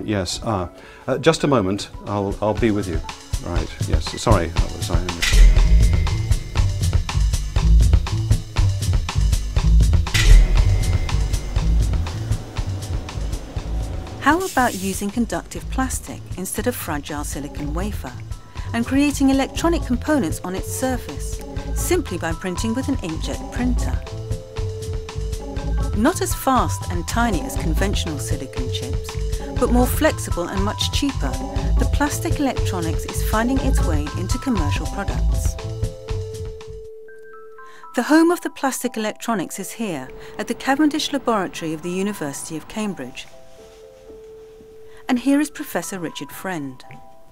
Yes. Just a moment. I'll be with you. Right. Yes. Sorry. How about using conductive plastic instead of fragile silicon wafer and creating electronic components on its surface simply by printing with an inkjet printer? Not as fast and tiny as conventional silicon chips, but more flexible and much cheaper, the plastic electronics is finding its way into commercial products. The home of the plastic electronics is here at the Cavendish Laboratory of the University of Cambridge. And here is Professor Richard Friend.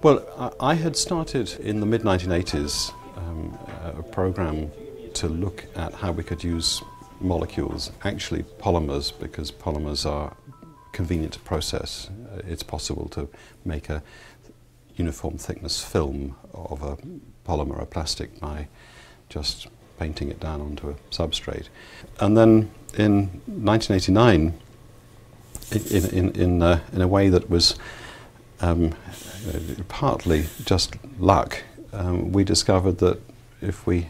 Well, I had started in the mid-1980s a program to look at how we could use molecules, actually polymers, because polymers are convenient to process. It's possible to make a uniform thickness film of a polymer or plastic by just painting it down onto a substrate. And then in 1989, in a way that was partly just luck, we discovered that if we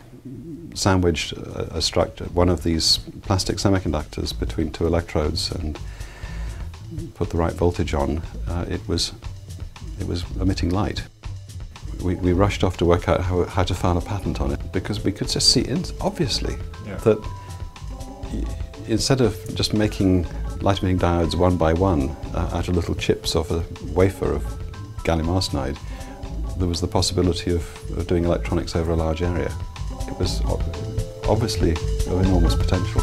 sandwiched a structure, one of these plastic semiconductors between two electrodes and put the right voltage on, it was emitting light. We rushed off to work out how to file a patent on it, because we could just see obviously that instead of just making light-emitting diodes one by one out of little chips off a wafer of gallium arsenide, there was the possibility of doing electronics over a large area. It was obviously of enormous potential.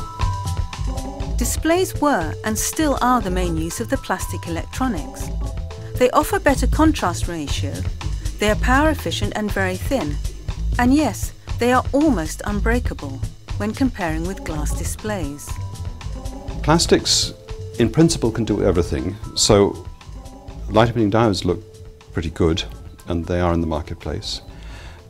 Displays were and still are the main use of the plastic electronics. They offer better contrast ratio, they are power efficient and very thin, and yes, they are almost unbreakable when comparing with glass displays. Plastics in principle can do everything, so light-emitting diodes look pretty good, and they are in the marketplace.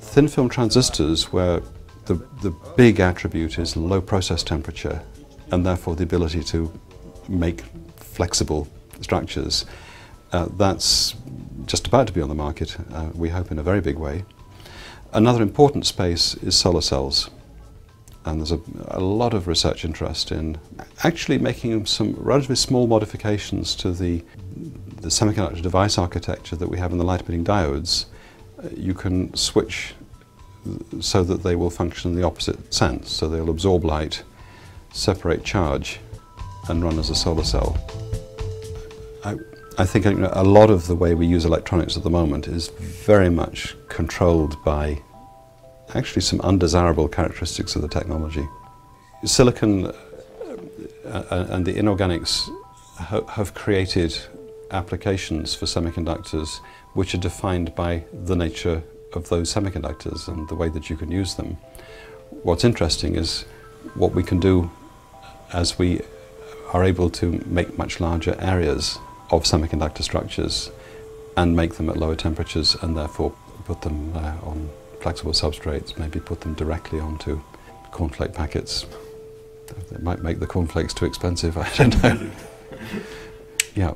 Thin film transistors, where the big attribute is low process temperature and therefore the ability to make flexible structures, that's just about to be on the market, we hope in a very big way. Another important space is solar cells. And there's a lot of research interest in actually making some relatively small modifications to the semiconductor device architecture that we have in the light-emitting diodes. You can switch so that they will function in the opposite sense. So they'll absorb light, separate charge, and run as a solar cell. I think a lot of the way we use electronics at the moment is very much controlled by actually some undesirable characteristics of the technology. Silicon and the inorganics have created applications for semiconductors which are defined by the nature of those semiconductors and the way that you can use them. What's interesting is what we can do as we are able to make much larger areas of semiconductor structures and make them at lower temperatures and therefore put them on flexible substrates, maybe put them directly onto cornflake packets. They might make the cornflakes too expensive, I don't know. Yeah.